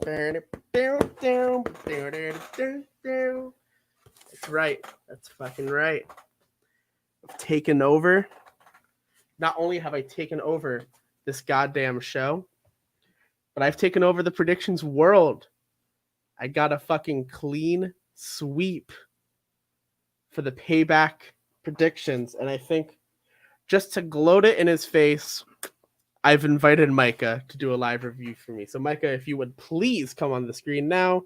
That's right. That's fucking right. I've taken over. Not only have I taken over this goddamn show, but I've taken over the predictions world. I got a fucking clean sweep for the Payback predictions, and I think just to gloat it in his face, I've invited Micah to do a live review for me. So, Micah, if you would please come on the screen now.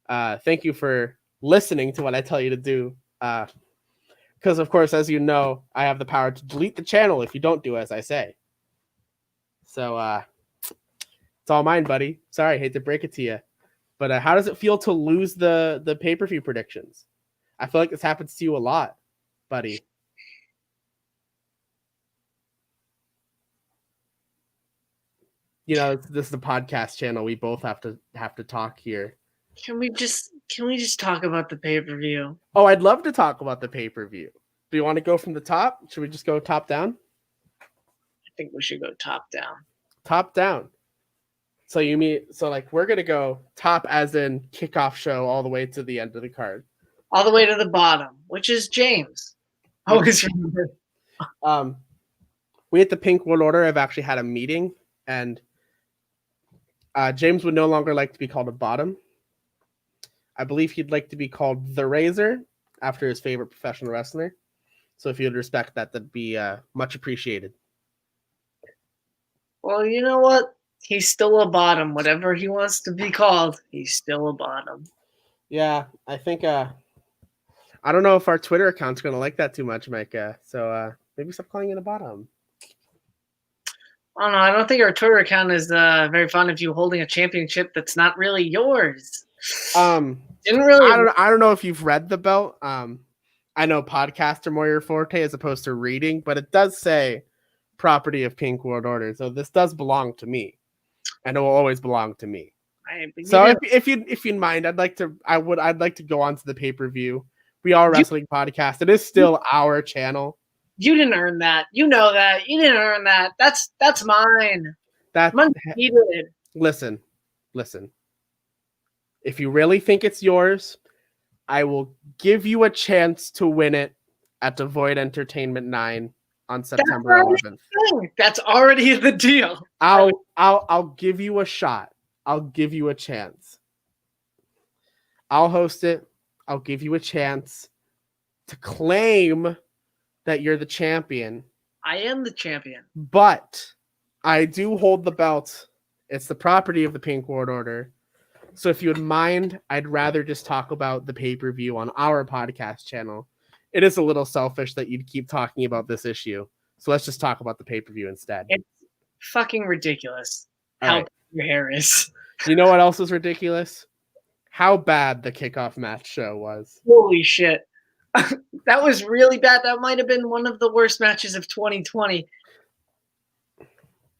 Thank you for listening to what I tell you to do. Because, of course, as you know, I have the power to delete the channel if you don't do as I say. So, it's all mine, buddy. Sorry, hate to break it to you. But how does it feel to lose the pay-per-view predictions? I feel like this happens to you a lot, buddy. You know, this is a podcast channel. We both have to talk here. Can we just talk about the pay-per-view? Oh, I'd love to talk about the pay-per-view. Do you want to go from the top? Should we just go top down? I think we should go top down. Top down. So you mean like we're gonna go top as in kickoff show all the way to the end of the card. All the way to the bottom, which is James. I always remember. We at the Pink World Order have actually had a meeting, and James would no longer like to be called a bottom. I believe he'd like to be called the Razor after his favorite professional wrestler. So if you'd respect that, that'd be much appreciated. Well, you know what? He's still a bottom. Whatever he wants to be called, he's still a bottom. Yeah, I think I don't know if our Twitter account's going to like that too much, Micah. So maybe stop calling it a bottom. I don't know. I don't think our Twitter account is very fond of you holding a championship that's not really yours. Didn't really. I don't know if you've read the belt. I know podcasts are more your forte as opposed to reading, but it does say property of Pink World Order, so this does belong to me, and it will always belong to me. So if you'd mind, I'd like to go on to the pay-per-view. We are a wrestling podcast. It is still our channel. You didn't earn that. You know that. You didn't earn that. That's mine. That's undefeated. Listen. If you really think it's yours, I will give you a chance to win it at the Void Entertainment 9 on September 11th. That's already the deal. I'll give you a shot. I'll give you a chance. I'll host it. I'll give you a chance to claim that you're the champion. I am the champion. But I do hold the belt. It's the property of the Pink World Order. So if you would mind, I'd rather just talk about the pay-per-view on our podcast channel. It is a little selfish that you'd keep talking about this issue. So let's just talk about the pay-per-view instead. It's fucking ridiculous how bad your hair is. You know what else is ridiculous? How bad the kickoff match show was. Holy shit. That was really bad. That might have been one of the worst matches of 2020.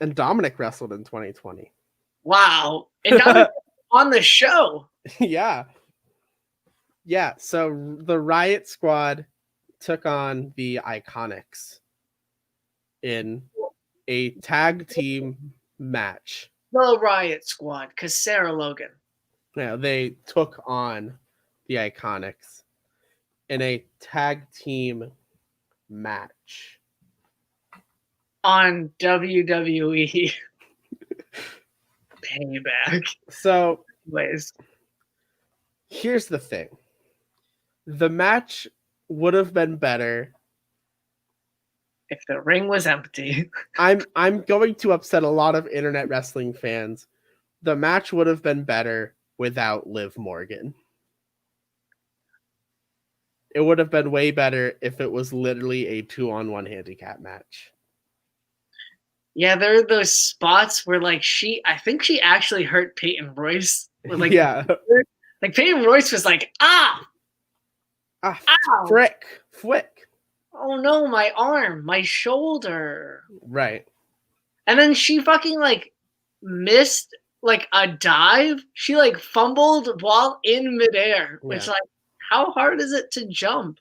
And Dominic wrestled in 2020. Wow. And Dominic on the show. Yeah. So the Riot Squad took on the Iconics in a tag team match. The Riot Squad, because Sarah Logan. Yeah, they took on the Iconics in a tag team match on WWE Payback. So, anyways, here's the thing. The match would have been better if the ring was empty. I'm going to upset a lot of internet wrestling fans. The match would have been better without Liv Morgan. It would have been way better if it was literally a 2-on-1 handicap match. Yeah, there are those spots where I think she actually hurt Peyton Royce. Yeah. Like Peyton Royce was like, ow! Flick. Oh no, my arm, my shoulder. Right. And then she fucking missed a dive. She fumbled while in midair, which how hard is it to jump?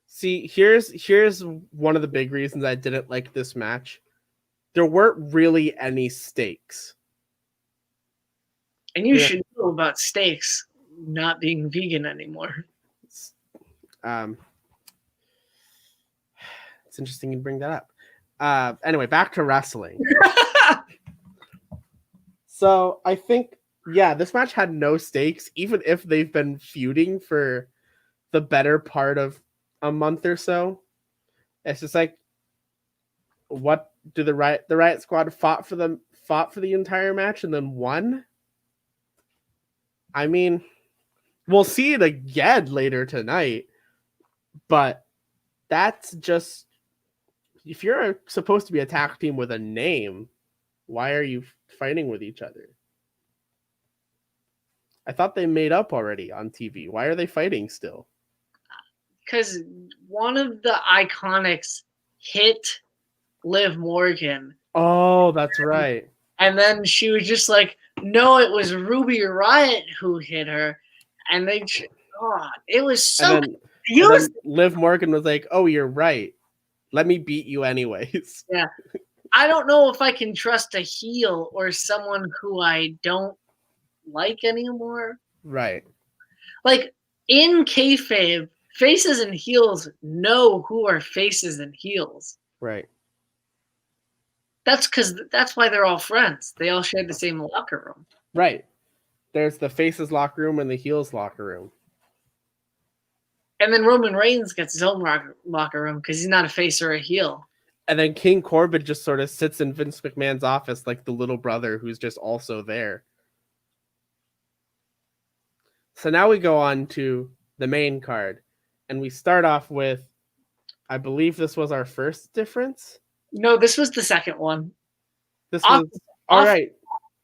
See, here's one of the big reasons I didn't like this match. There weren't really any stakes. And you should know about steaks not being vegan anymore. It's interesting you bring that up. Anyway, back to wrestling. So I think, this match had no stakes, even if they've been feuding for the better part of a month or so. It's just like, what do the Riot Squad fought for the entire match and then won? I mean, we'll see it again later tonight, but that's just, if you're supposed to be a tag team with a name, why are you fighting with each other? I thought they made up already on TV. Why are they fighting still? Because one of the Iconics hit Liv Morgan. Oh, that's right. And then she was just like, no, it was Ruby Riott who hit her. And they, it was so confusing. Liv Morgan was like, oh, you're right. Let me beat you anyways. Yeah. I don't know if I can trust a heel or someone who I don't like anymore. Right. Like, in kayfabe, faces and heels know who are faces and heels. Right. That's why they're all friends. They all share the same locker room. Right. There's the faces locker room and the heels locker room. And then Roman Reigns gets his own locker room because he's not a face or a heel. And then King Corbin just sort of sits in Vince McMahon's office like the little brother who's just also there. So now we go on to the main card. And we start off with, I believe this was our first difference? No, this was the second one. This was all right.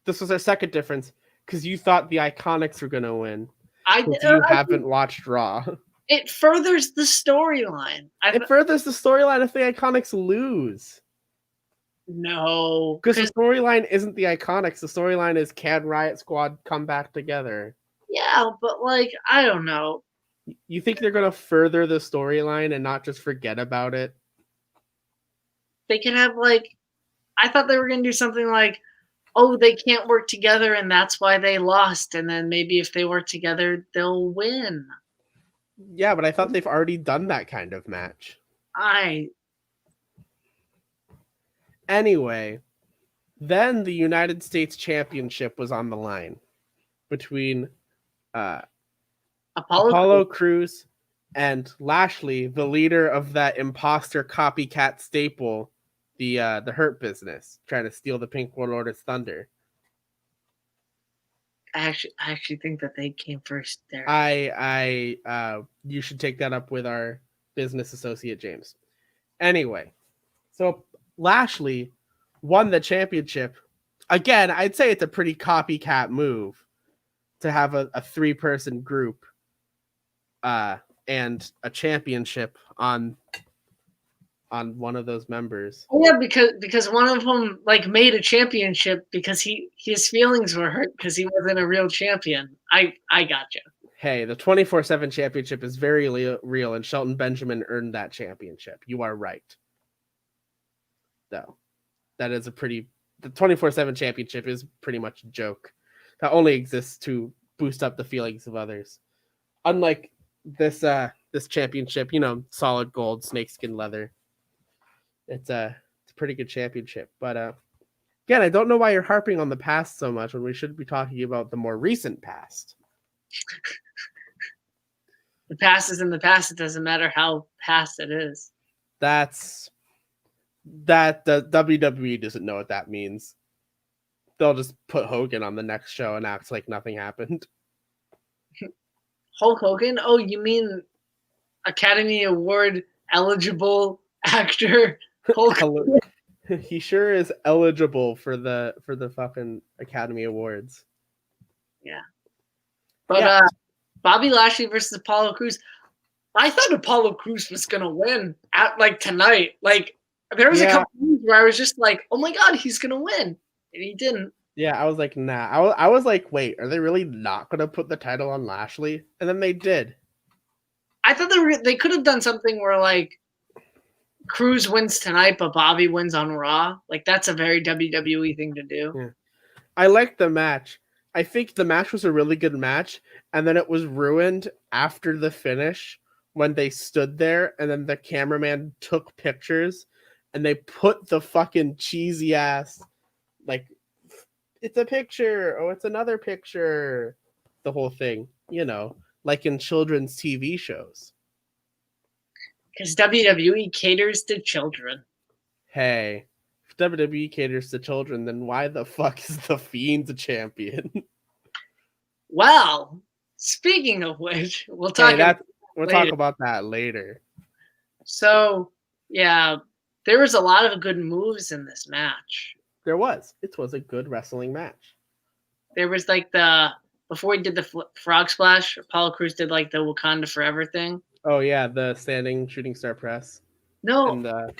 This was our second difference because you thought the Iconics were going to win. You haven't watched Raw. It furthers the storyline. It furthers the storyline if the Iconics lose. No. Because the storyline isn't the Iconics. The storyline is, can Riot Squad come back together? Yeah, but like, I don't know. You think they're going to further the storyline and not just forget about it? They can have like, I thought they were going to do something like, oh, they can't work together and that's why they lost. And then maybe if they work together, they'll win. Yeah, but I thought they've already done that kind of match. Anyway, then the United States Championship was on the line between Apollo Crews and Lashley, the leader of that imposter copycat staple, the Hurt Business, trying to steal the Pink World Order's thunder. I actually think that they came first there. You should take that up with our business associate James. Anyway, so Lashley won the championship. Again, I'd say it's a pretty copycat move to have a 3-person group and a championship on one of those members. Yeah, because one of them like made a championship because his feelings were hurt because he wasn't a real champion. I gotcha. Hey, the 24/7 championship is very real, and Shelton Benjamin earned that championship. You are right. Though, that is the 24/7 championship is pretty much a joke that only exists to boost up the feelings of others. Unlike this championship, solid gold, snakeskin leather. It's a pretty good championship. But again, I don't know why you're harping on the past so much when we should be talking about the more recent past. The past is in the past. It doesn't matter how past it is. The WWE doesn't know what that means. They'll just put Hogan on the next show and act like nothing happened. Hulk Hogan? Oh, you mean Academy Award eligible actor Hulk Hogan? He sure is eligible for the fucking Academy Awards. Yeah. But Bobby Lashley versus Apollo Crews. I thought Apollo Crews was gonna win at like tonight. Like there was a couple times where I was just like, oh my god, he's gonna win. And he didn't. Yeah, I was like, nah. I was like, wait, are they really not gonna put the title on Lashley? And then they did. I thought they could have done something where like Crews wins tonight, but Bobby wins on Raw. Like that's a very WWE thing to do. Yeah. I liked the match. I think the match was a really good match, and then it was ruined after the finish when they stood there, and then the cameraman took pictures, and they put the fucking cheesy ass, like, it's a picture, oh, it's another picture, the whole thing, like in children's TV shows. Because WWE caters to children. Hey, if WWE caters to children, then why the fuck is The Fiend the champion? Well, speaking of which, we'll talk about that later. So, yeah, there was a lot of good moves in this match. There was. It was a good wrestling match. There was like before he did the frog splash, Apollo Crews did like the Wakanda Forever thing. Oh yeah, the standing shooting star press. No. And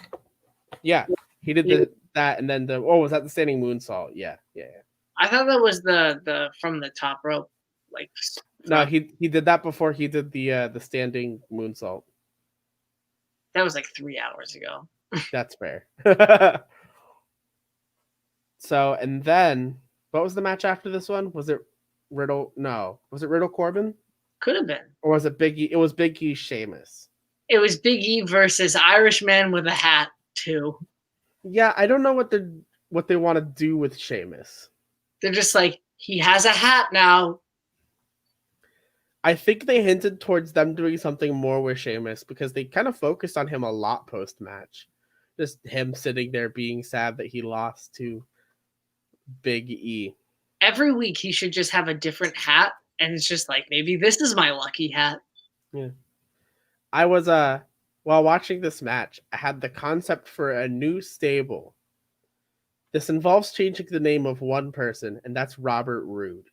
yeah, he did that, and then was that the standing moonsault? Yeah. I thought that was the from the top rope, like. No, he did that before he did the standing moonsault. That was like 3 hours ago. That's fair. So, and then what was the match after this one? Was it Riddle? No, was it Riddle Corbin? Could have been. Or was it Big E? It was Big E Sheamus. It was Big E versus Irishman with a hat too. Yeah, I don't know what they want to do with Sheamus. They're just like, he has a hat now. I think they hinted towards them doing something more with Sheamus because they kind of focused on him a lot post-match. Just him sitting there being sad that he lost to Big E. Every week he should just have a different hat, and it's just like, maybe this is my lucky hat. Yeah. I was while watching this match, I had the concept for a new stable. This involves changing the name of one person, and that's Robert Roode.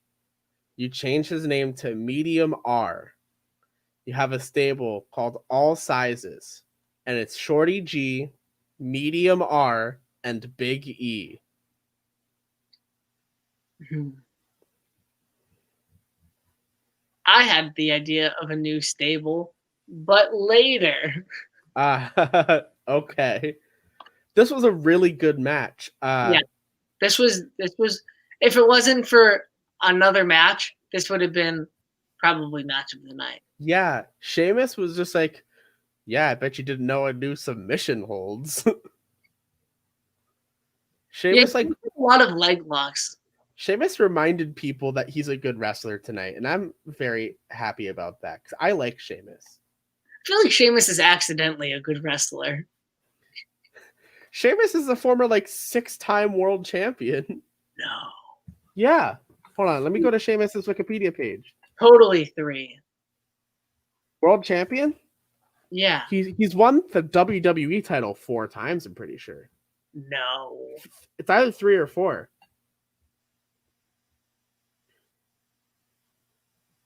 You change his name to Medium R. You have a stable called All Sizes, and it's Shorty G, Medium R, and Big E. I had the idea of a new stable, but later. Okay. This was a really good match. Yeah, this was. If it wasn't for another match, this would have been probably match of the night. Yeah, Sheamus was just like, yeah, I bet you didn't know a new submission holds. Sheamus a lot of leg locks. Sheamus reminded people that he's a good wrestler tonight, and I'm very happy about that because I like Sheamus. I feel like Sheamus is accidentally a good wrestler. Sheamus is a former 6-time world champion. No. Yeah. Hold on. Let me go to Sheamus's Wikipedia page. Totally 3. World champion? Yeah. He's won the WWE title 4 times, I'm pretty sure. No. It's either 3 or 4.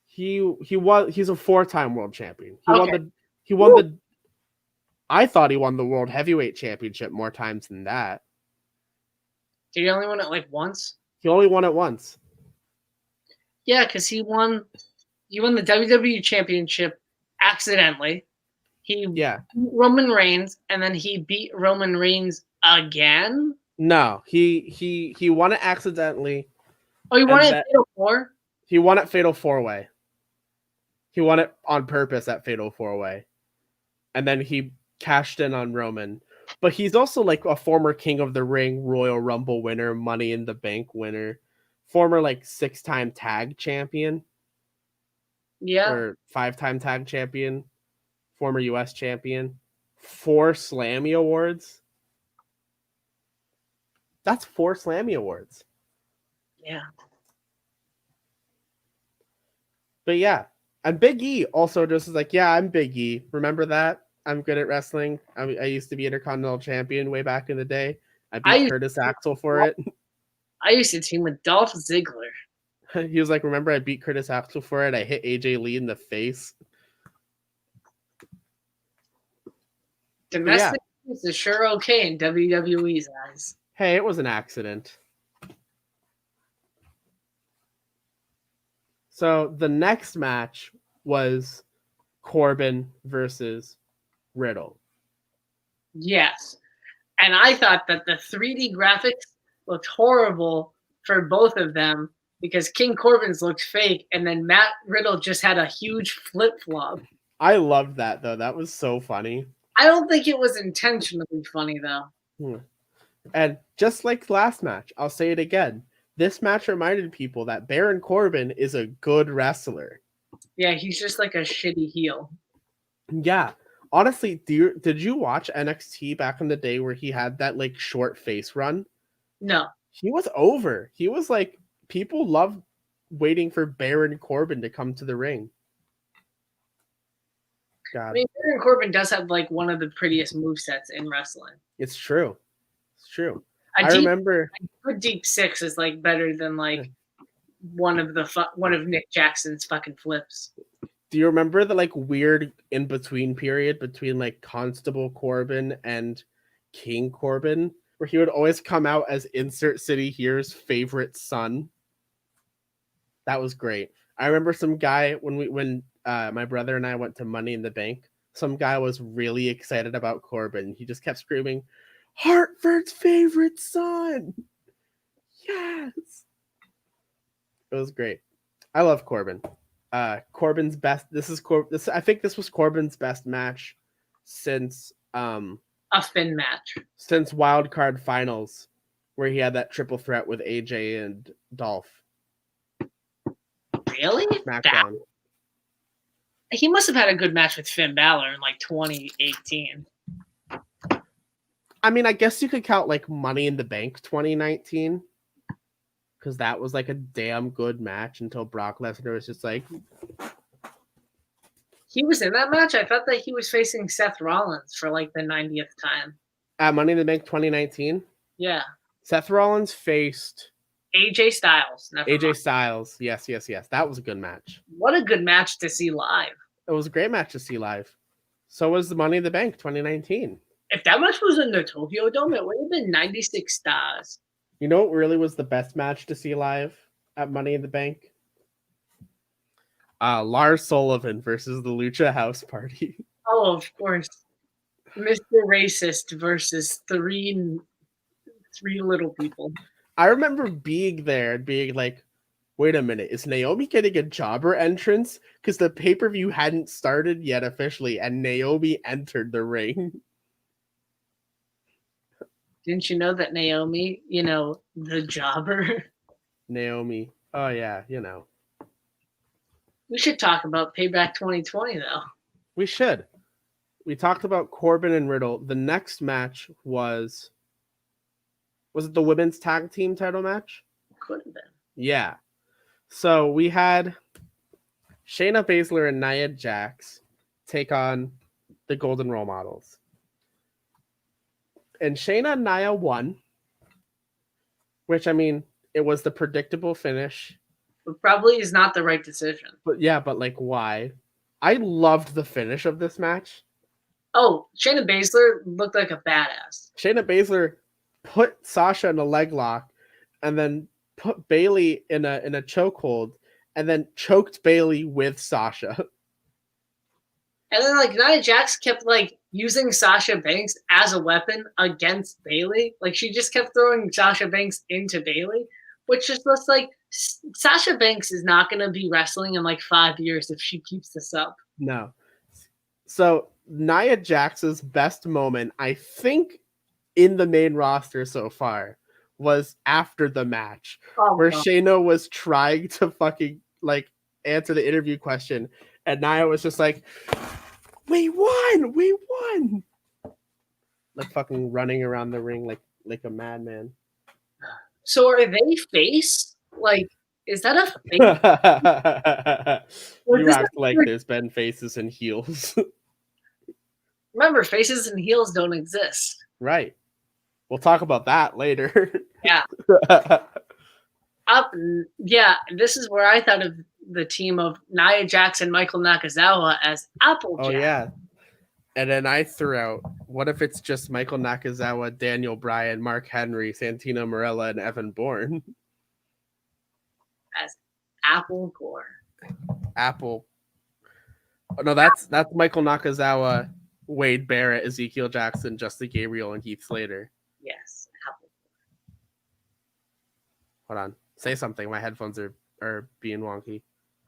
He's a 4-time world champion. He won the I thought he won the World Heavyweight Championship more times than that. Did he only win it once? He only won it once. Yeah, because he won the WWE Championship accidentally. He beat Roman Reigns, and then he beat Roman Reigns again? No, he won it accidentally. Oh, he won it at Fatal 4? He won at Fatal 4-Way. He won it on purpose at Fatal 4-Way. And then he cashed in on Roman. But he's also a former King of the Ring, Royal Rumble winner, Money in the Bank winner, former 6-time tag champion. Yeah. Or 5-time tag champion, former US champion, 4 Slammy Awards. That's 4 Slammy Awards. Yeah. But yeah, and Big E also just is I'm Big E. Remember that? I'm good at wrestling. I used to be Intercontinental Champion way back in the day. I beat Curtis Axel for it. I used to team with Dolph Ziggler. He was like, remember I beat Curtis Axel for it? I hit AJ Lee in the face. Domestic abuse is sure okay in WWE's eyes. Hey, it was an accident. So the next match was Corbin versus Riddle. Yes. And I thought that the 3D graphics looked horrible for both of them. because King Corbin's looked fake, and then Matt Riddle just had a huge flip flop. I loved that though. That was so funny. I don't think it was intentionally funny though. And just like the last match, I'll say it again. This match reminded people that Baron Corbin is a good wrestler. Yeah, he's just like a shitty heel. Yeah. Honestly, did you watch NXT back in the day where he had that like short face run? No. He was over. He was like, people loved waiting for Baron Corbin to come to the ring. God. I mean, Baron Corbin does have like one of the prettiest movesets in wrestling. It's true. It's true. I remember a deep six is like better than like one of Nick Jackson's fucking flips. Do you remember the like weird in between period between like Constable Corbin and King Corbin, where he would always come out as Insert City Here's favorite son? That was great. I remember some guy when my brother and I went to Money in the Bank. Some guy was really excited about Corbin. He just kept screaming, "Hartford's favorite son!" Yes, it was great. I love Corbin. Corbin's best. I think this was Corbin's best match since a Finn match since Wild Card Finals, where he had that triple threat with AJ and Dolph. Really? SmackDown. He must have had a good match with Finn Balor in like 2018. I mean, I guess you could count like Money in the Bank 2019. Because that was like a damn good match until Brock Lesnar was just like... He was in that match? I thought that he was facing Seth Rollins for like the 90th time. At Money in the Bank 2019? Yeah. Seth Rollins faced... AJ Styles. Styles. Yes. That was a good match. What a good match to see live. It was a great match to see live. So was the Money in the Bank 2019. If that match was in the Tokyo Dome, it would have been 96 stars. You know what really was the best match to see live at Money in the Bank? Lars Sullivan versus the Lucha House Party. Oh, of course. Mr. Racist versus three little people. I remember being there and being like, wait a minute, is Naomi getting a jobber entrance? Because the pay-per-view hadn't started yet officially, and Naomi entered the ring. Didn't you know that Naomi, the jobber? Naomi. Oh, yeah, We should talk about Payback 2020, though. We should. We talked about Corbin and Riddle. The next match was it the women's tag team title match? Could have been. Yeah. So we had Shayna Baszler and Nia Jax take on the Golden Role Models. And Shayna and Nia won, which, I mean, it was the predictable finish. But probably is not the right decision. But like, why? I loved the finish of this match. Oh, Shayna Baszler looked like a badass. Shayna Baszler put Sasha in a leg lock and then put Bayley in a chokehold and then choked Bayley with Sasha. And then like Nia Jax kept like using Sasha Banks as a weapon against Bayley. Like she just kept throwing Sasha Banks into Bayley, which just looks like Sasha Banks is not going to be wrestling in like 5 years if she keeps this up. No. So Nia Jax's best moment, I think, in the main roster so far was after the match, where God. Shayna was trying to fucking like answer the interview question, and Nia was just like, "We won!" Like fucking running around the ring like a madman. So are they face? Like, is that a face? You act like there's been faces and heels. Remember, faces and heels don't exist. Right. We'll talk about that later. Yeah. This is where I thought of the team of Nia Jax and Michael Nakazawa as Applejack. Oh, yeah. And then I threw out, what if it's just Michael Nakazawa, Daniel Bryan, Mark Henry, Santino Marella, and Evan Bourne? As Apple Gore. Apple. Oh, no, that's Michael Nakazawa, Wade Barrett, Ezekiel Jackson, Justin Gabriel, and Heath Slater. Yes, Apple. Hold on. Say something. My headphones are being wonky.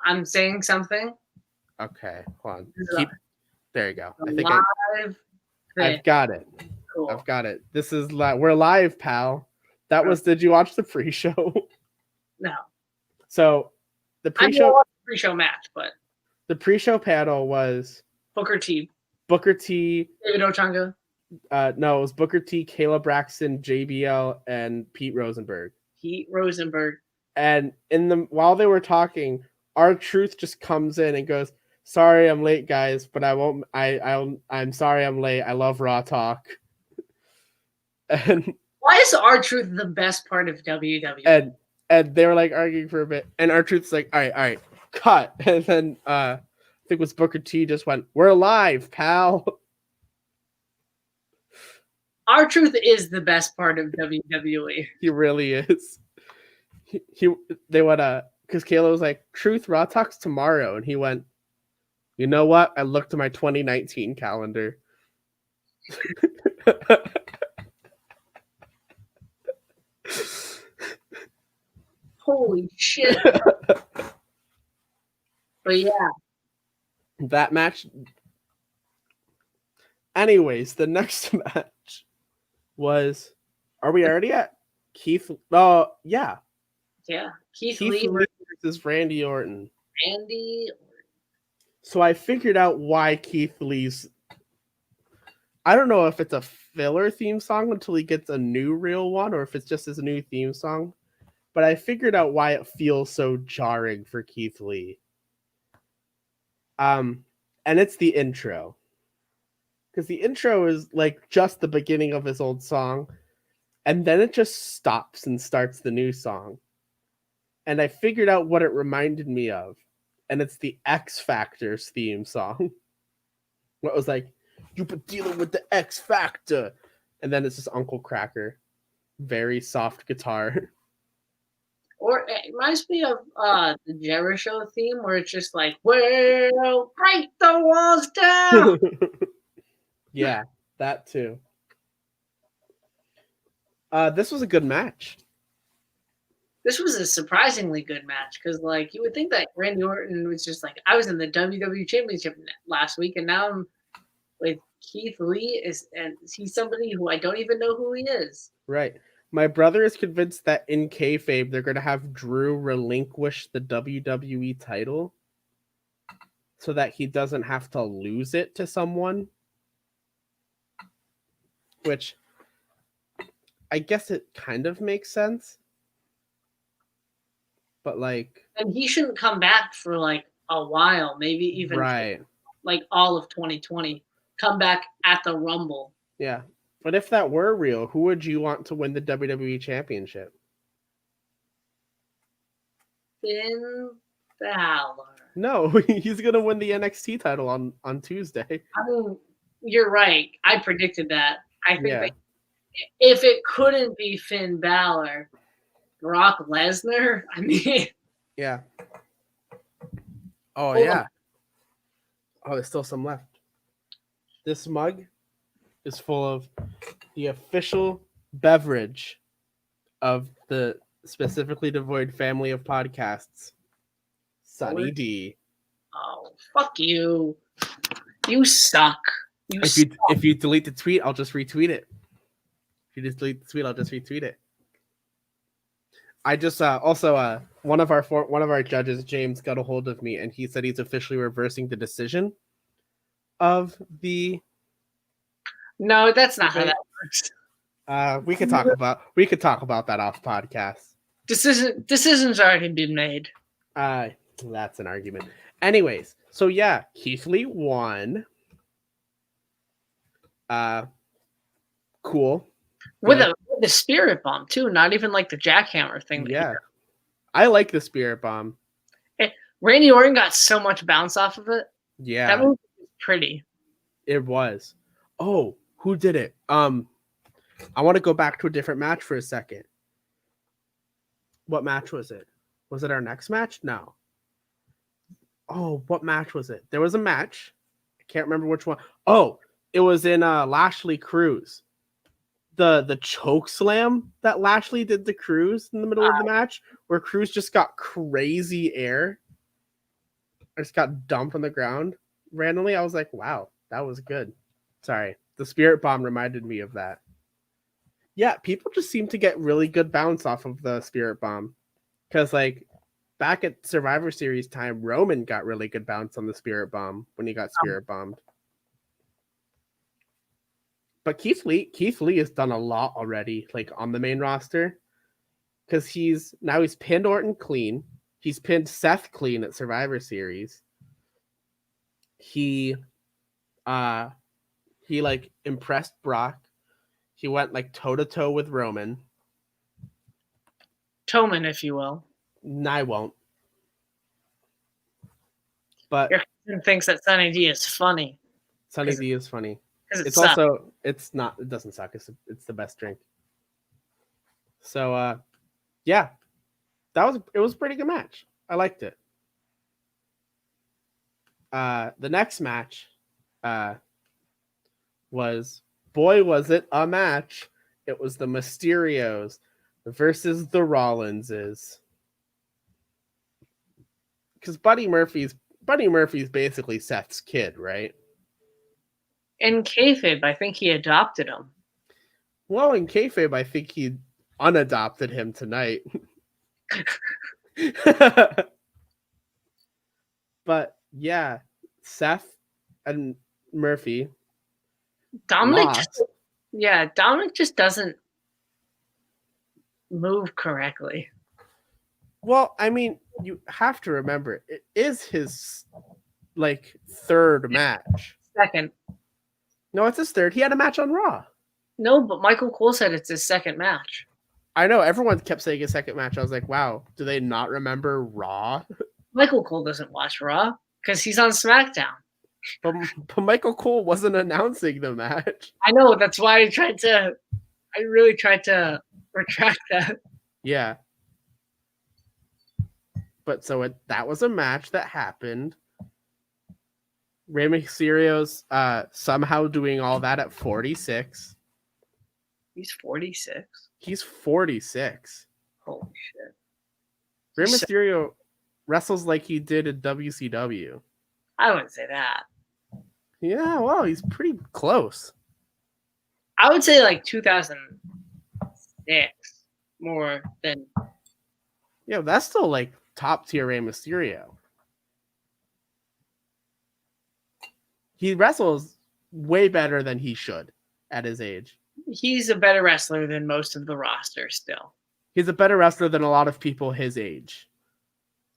I'm saying something. Okay, hold on. This is Keep. There you go. a I think live thing. I've got it. Cool. I've got it. This is we're live, pal. That was. Did you watch the pre-show? No. So, the pre-show. watched the pre-show match, but the pre-show panel was Booker T, David Ochanga. No, it was Booker T, Caleb Braxton, JBL, and Pete Rosenberg. And while they were talking, R-Truth just comes in and goes, "Sorry, I'm late, guys, but I won't. I'm sorry, I'm late. I love Raw Talk." And why is R-Truth the best part of WWE? And they were like arguing for a bit, and R-Truth's like, all right, cut. And then I think it was Booker T just went, "We're live, pal." R-Truth is the best part of WWE. He really is. They went because Kayla was like, "Truth, Raw Talk's tomorrow," and he went, "You know what? I looked at my 2019 calendar." Holy shit. But yeah. That match. Anyways, the next match was. Are we already at Keith? Oh, yeah. Yeah. Keith Lee versus Randy Orton. Randy Orton. So I figured out why Keith Lee's. I don't know if it's a filler theme song until he gets a new real one, or if it's just his new theme song. But I figured out why it feels so jarring for Keith Lee. And it's the intro. Because the intro is like just the beginning of his old song. And then it just stops and starts the new song. And I figured out what it reminded me of. And it's the X Factor's theme song. What was like, "You've been dealing with the X Factor." And then it's just Uncle Cracker. Very soft guitar. Or it reminds me of the Jericho theme, where it's just like, "Well, break the walls down." Yeah, that too. This was a good match. This was a surprisingly good match because, like, you would think that Randy Orton was just like, I was in the WWE Championship last week, and now I'm with Keith Lee, and he's somebody who I don't even know who he is. Right. My brother is convinced that in kayfabe they're going to have Drew relinquish the WWE title so that he doesn't have to lose it to someone. Which I guess it kind of makes sense. But like, and he shouldn't come back for like a while, maybe even right, like all of 2020. Come back at the Rumble. Yeah. But if that were real, who would you want to win the WWE Championship? Finn Balor. No, he's going to win the NXT title on Tuesday. I mean, you're right. I predicted that. I think that if it couldn't be Finn Balor, Brock Lesnar, I mean. Yeah. Oh, yeah. Oh, there's still some left. This mug is full of the official beverage of the specifically devoid family of podcasts, Sunny D. Oh, fuck you. You suck. If you delete the tweet, I'll just retweet it. If you just delete the tweet, I'll just retweet it. I just also one of our judges, James, got a hold of me, and he said he's officially reversing the decision of the. No, that's not how that works. We could talk about that off podcast. Decisions already been made. That's an argument. Anyways, so yeah, Keith Lee won. Cool. With the spirit bomb too, not even like the jackhammer thing. Yeah, I like the spirit bomb. Randy Orton got so much bounce off of it. Yeah, that move was pretty. It was. Oh, who did it? I want to go back to a different match for a second. What match was it? Was it our next match? No. Oh, what match was it? There was a match. I can't remember which one. Oh, it was in Lashley Cruz. the choke slam that Lashley did to Cruz in the middle of the match, where Cruz just got crazy air, just got dumped on the ground randomly. I was like, wow, that was good. Sorry, the Spirit Bomb reminded me of that. Yeah, people just seem to get really good bounce off of the Spirit Bomb, because like back at Survivor Series time, Roman got really good bounce on the Spirit Bomb when he got Spirit Bombed. But Keith Lee has done a lot already, like on the main roster, because he's pinned Orton clean. He's pinned Seth clean at Survivor Series. He like impressed Brock. He went like toe to toe with Roman. Toman, if you will. I won't. But your cousin thinks that Sunny D is funny. Sunny D is funny. It's sucks. also it's not. It doesn't suck. It's the best drink. So yeah, it was a pretty good match. I liked it. The next match was it a match. It was the Mysterios versus the Rollinses. Because Buddy Murphy's basically Seth's kid, right? In kayfabe, I think he adopted him. Well, in kayfabe, I think he unadopted him tonight. But yeah, Seth and Murphy. Dominic just doesn't move correctly. Well, I mean, you have to remember it is his like third match. Second. No, it's his third. He had a match on Raw. No, but Michael Cole said it's his second match. I know. Everyone kept saying his second match. I was like, wow, do they not remember Raw? Michael Cole doesn't watch Raw because he's on SmackDown. But Michael Cole wasn't announcing the match. I know. That's why I really tried to retract that. Yeah. But so that was a match that happened. Rey Mysterio's somehow doing all that at 46. He's 46. He's 46. Holy shit. Rey Mysterio wrestles like he did in WCW. I wouldn't say that. Yeah, well, he's pretty close. I would say like 2006 more than. Yeah, that's still like top tier Rey Mysterio. He wrestles way better than he should at his age. He's a better wrestler than most of the roster still. He's a better wrestler than a lot of people his age.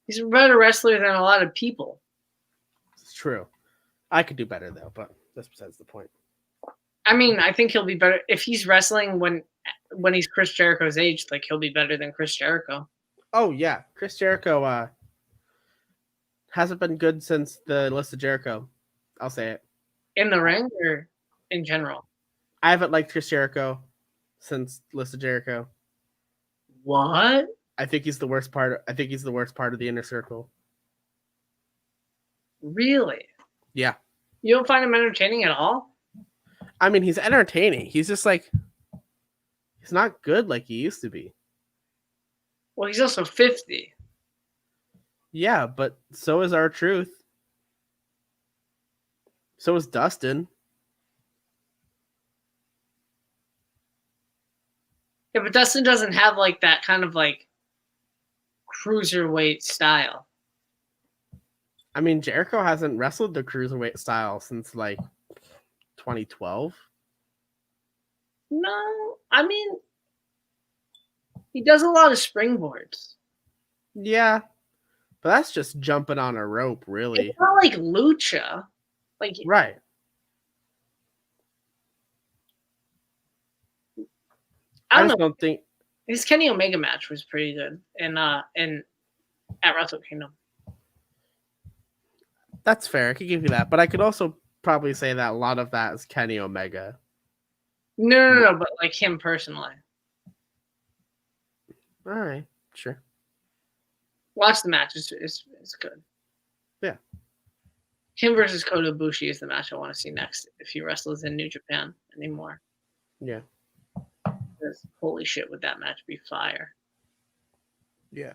He's a better wrestler than a lot of people. It's true. I could do better though, but that's besides the point. I mean, I think he'll be better if he's wrestling when he's Chris Jericho's age. Like he'll be better than Chris Jericho. Oh yeah, Chris Jericho hasn't been good since the List of Jericho. I'll say it. In the ring or in general? I haven't liked Chris Jericho since List of Jericho. What? I think he's the worst part. I think he's the worst part of the Inner Circle. Really? Yeah. You don't find him entertaining at all? I mean, he's entertaining. He's just like, he's not good like he used to be. Well, he's also 50. Yeah, but so is R-Truth. So is Dustin. Yeah, but Dustin doesn't have like that kind of like cruiserweight style. I mean, Jericho hasn't wrestled the cruiserweight style since like 2012. No, I mean, he does a lot of springboards. Yeah, but that's just jumping on a rope, really. It's not like lucha. Like right. I just don't think his Kenny Omega match was pretty good in at Wrestle Kingdom. That's fair. I could give you that, but I could also probably say that a lot of that is Kenny Omega. No, but like him personally. All right, sure. Watch the match. It's good. Yeah. Him versus Kota Ibushi is the match I want to see next if he wrestles in New Japan anymore. Yeah. Because holy shit, would that match be fire? Yeah.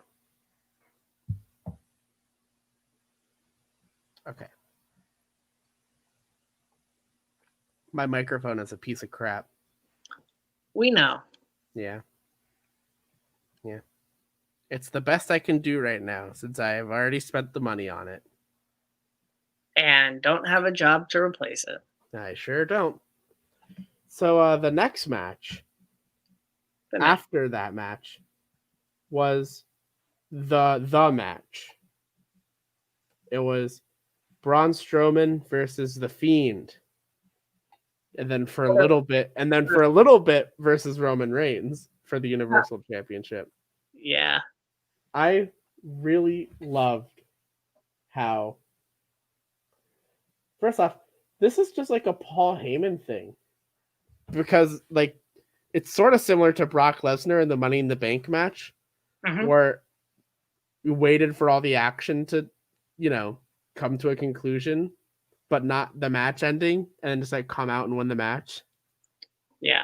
Okay. My microphone is a piece of crap. We know. Yeah. Yeah. It's the best I can do right now since I have already spent the money on it. And don't have a job to replace it. I sure don't. So the next match after that match was the match. It was Braun Strowman versus The Fiend. And then for a little bit versus Roman Reigns for the Universal Championship. Yeah. I really loved how, first off, this is just like a Paul Heyman thing. Because like it's sort of similar to Brock Lesnar in the Money in the Bank match, where we waited for all the action to, come to a conclusion, but not the match ending, and then just like come out and win the match. Yeah.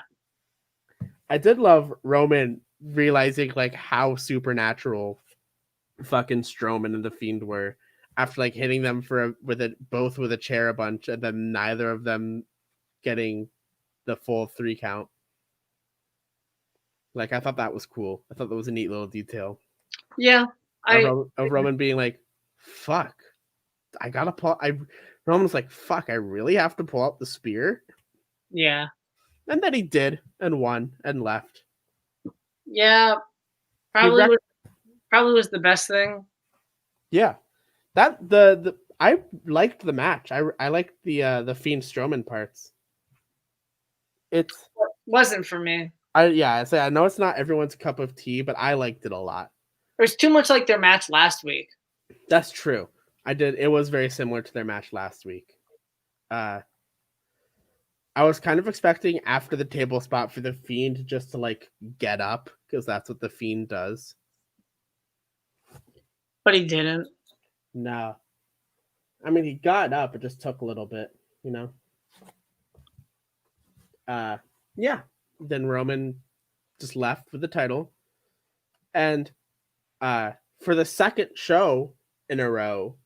I did love Roman realizing like how supernatural fucking Strowman and the Fiend were after like hitting them both with a chair a bunch, and then neither of them getting the full 3 count. Like I thought that was cool. I thought that was a neat little detail. Yeah. Of Roman being like, fuck. I gotta pull. Roman was like, "Fuck! I really have to pull out the spear." Yeah, and then he did and won and left. Yeah, probably was the best thing. Yeah, that I liked the match. I liked the Fiend Strowman parts. It wasn't for me. I know it's not everyone's cup of tea, but I liked it a lot. It was too much like their match last week. That's true. It was very similar to their match last week. I was kind of expecting after the table spot for the Fiend just to like get up, because that's what the Fiend does. But he didn't. No. I mean, he got up. It just took a little bit, Yeah. Then Roman just left with the title. And for the second show in a row,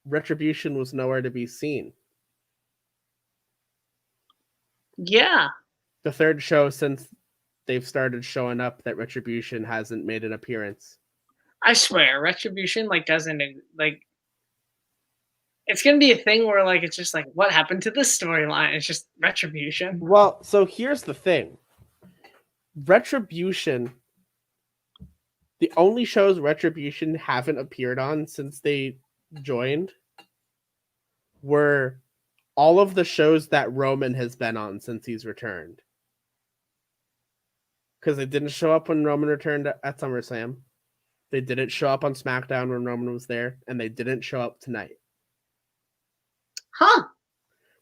Retribution was nowhere to be seen. Yeah. The third show since they've started showing up that Retribution hasn't made an appearance. I swear, Retribution doesn't it's gonna be a thing where it's just like, what happened to this storyline? It's just Retribution. Well, so here's the thing. Retribution, the only shows Retribution haven't appeared on since they joined were all of the shows that Roman has been on since he's returned. Because they didn't show up when Roman returned at SummerSlam. They didn't show up on SmackDown when Roman was there, and they didn't show up tonight. Huh.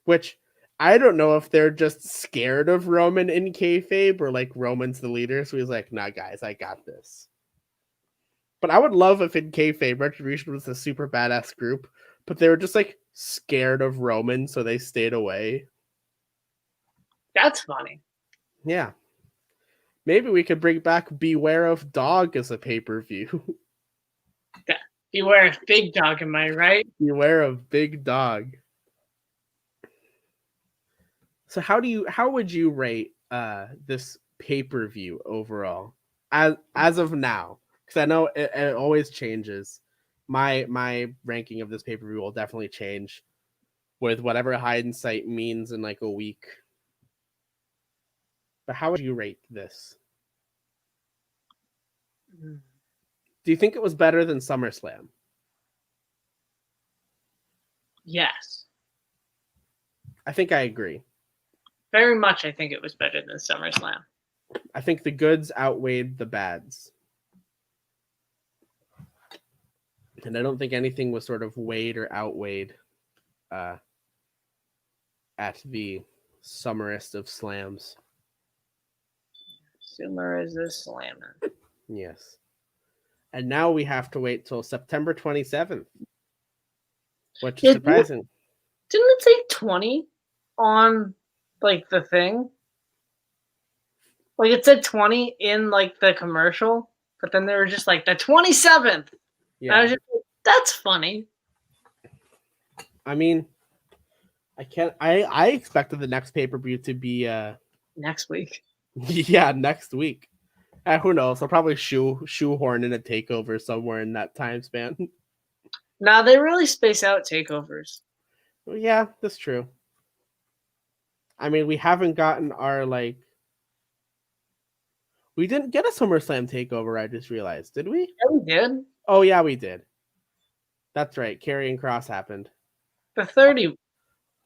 Which, I don't know if they're just scared of Roman in kayfabe, or Roman's the leader, so he's like, nah, guys, I got this. But I would love if in kayfabe, Retribution was a super badass group, but they were just scared of Roman, so they stayed away. That's funny. Yeah. Maybe we could bring back Beware of Dog as a pay-per-view. Yeah. Beware of Big Dog, am I right? Beware of Big Dog. So how would you rate this pay-per-view overall as of now? Because I know it always changes. My ranking of this pay-per-view will definitely change with whatever hindsight means in a week. But how would you rate this? Do you think it was better than SummerSlam? Yes. I think I agree. Very much, I think it was better than SummerSlam. I think the goods outweighed the bads. And I don't think anything was sort of weighed or outweighed at the summerest of slams. Summer is a slammer. Yes. And now we have to wait till September 27th. Which is surprising. Didn't it say 20 on the thing? Like it said 20 in like the commercial, but then they were just like the 27th. Yeah. I was just like, that's funny. I mean, I expected the next pay-per-view to be next week. Yeah, next week. Who knows? I'll probably shoehorn in a takeover somewhere in that time span. Nah, they really space out takeovers. Well, yeah, that's true. I mean, we haven't gotten our like. We didn't get a SummerSlam takeover. I just realized, did we? Yeah, we did. Oh yeah, we did. That's right. Karrion Kross happened. The 30.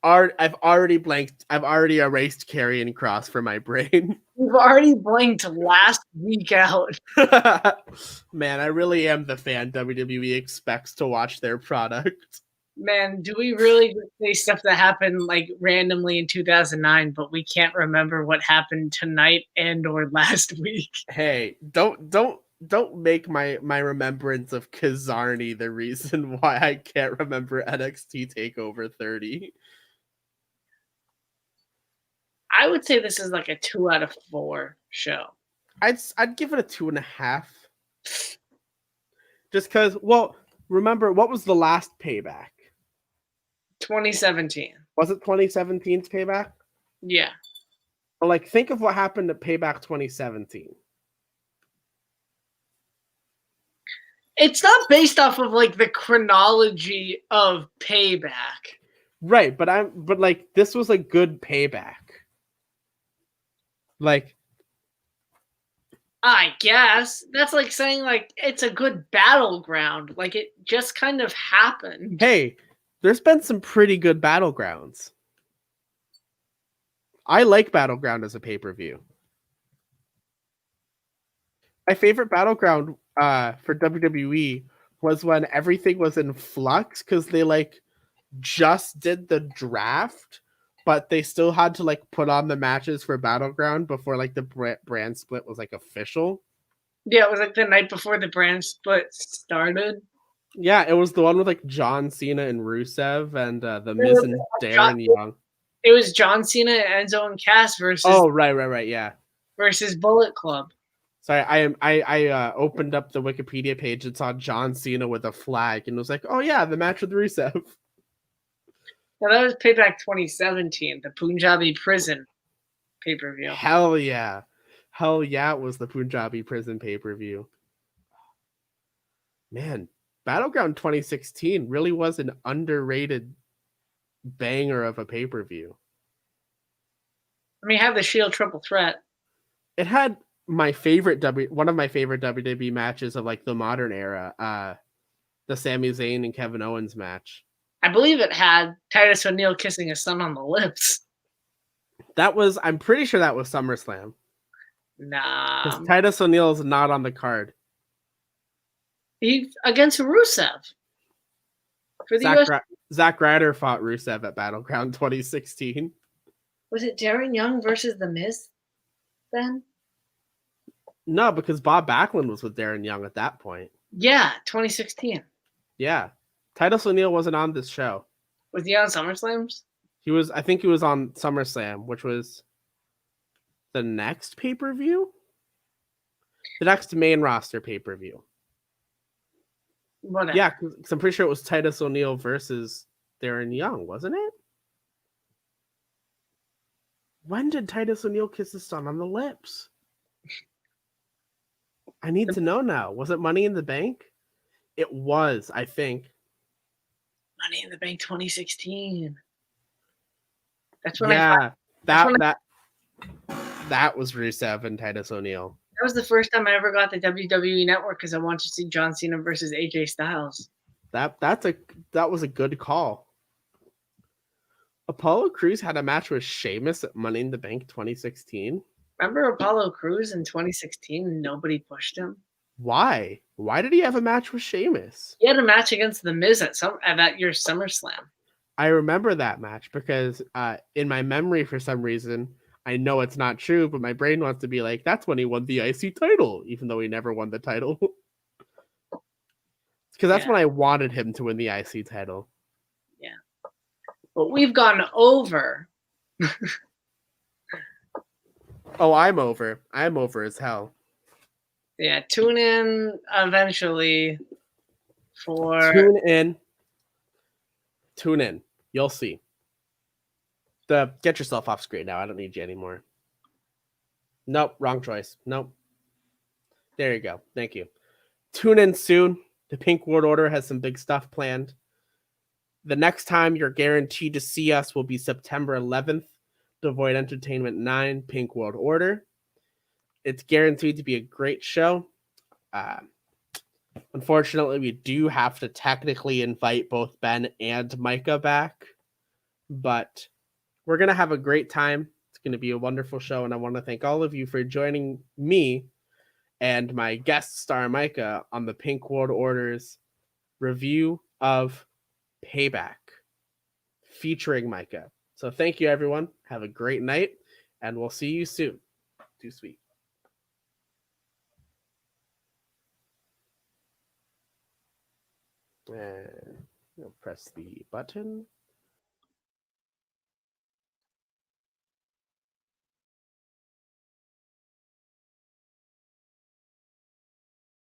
I've already blanked. I've already erased Karrion Kross from my brain. You've already blinked last week out. Man, I really am the fan WWE expects to watch their product. Man, do we really say stuff that happened like randomly in 2009, but we can't remember what happened tonight and or last week? Hey, don't make my remembrance of Kazarni the reason why I can't remember NXT TakeOver 30. I would say this is like a 2 out of 4 show. I'd give it a 2.5. Just because, well, remember what was the last Payback? 2017. Was it 2017's Payback? Yeah. But like, think of what happened at Payback 2017. It's not based off of like the chronology of Payback. Right, but like this was a good Payback. Like, I guess that's like saying like it's a good battleground. Like it just kind of happened. Hey, there's been some pretty good battlegrounds. I like Battleground as a pay-per-view. My favorite Battleground for WWE was when everything was in flux because they like just did the draft, but they still had to like put on the matches for Battleground before like the brand split was like official. Yeah, it was like the night before the brand split started. Yeah, it was the one with like John Cena and Rusev and the Miz and Darren Young. It was John Cena, Enzo, and Cass versus. Oh, right, yeah. Versus Bullet Club. Sorry, I opened up the Wikipedia page and saw John Cena with a flag and was like, oh yeah, the match with Rusev. Now that was Payback 2017, the Punjabi prison pay-per-view. Hell yeah, it was the Punjabi prison pay-per-view. Man, Battleground 2016 really was an underrated banger of a pay-per-view. I mean, have the Shield triple threat. It had my favorite one of my favorite WWE matches of like the modern era, the Sami Zayn and Kevin Owens match. I believe it had Titus O'Neil kissing his son on the lips. I'm pretty sure that was SummerSlam. Nah. Because Titus O'Neil is not on the card. He's against Rusev. For the Zack Ryder fought Rusev at Battleground 2016. Was it Darren Young versus The Miz then? No, because Bob Backlund was with Darren Young at that point. Yeah, 2016. Yeah. Titus O'Neil wasn't on this show. Was he on SummerSlams? I think he was on SummerSlam, which was the next pay-per-view? The next main roster pay-per-view. Whatever. Yeah, because I'm pretty sure it was Titus O'Neil versus Darren Young, wasn't it? When did Titus O'Neil kiss his son on the lips? I need to know now. Was it Money in the Bank? It was, I think. Money in the Bank 2016. That's when that was Rusev and Titus O'Neil. That was the first time I ever got the WWE Network because I wanted to see John Cena versus AJ Styles. That was a good call. Apollo Crews had a match with Sheamus at Money in the Bank 2016. Remember Apollo Crews in 2016 and nobody pushed him? Why? Why did he have a match with Sheamus? He had a match against The Miz at that year's SummerSlam. I remember that match because in my memory, for some reason, I know it's not true, but my brain wants to be like, that's when he won the IC title, even though he never won the title. Because that's when I wanted him to win the IC title. Yeah. But we've gone over Oh, I'm over. I'm over as hell. Yeah, tune in eventually for Tune in. Tune in. You'll see. Get yourself off screen now. I don't need you anymore. Nope, wrong choice. Nope. There you go. Thank you. Tune in soon. The Pink World Order has some big stuff planned. The next time you're guaranteed to see us will be September 11th. Devoid Entertainment 9, Pink World Order. It's guaranteed to be a great show. Unfortunately, we do have to technically invite both Ben and Micah back, but we're going to have a great time. It's going to be a wonderful show, and I want to thank all of you for joining me and my guest star Micah on the Pink World Order's review of Payback featuring Micah. So thank you, everyone. Have a great night, and we'll see you soon. Too sweet. And I'll press the button.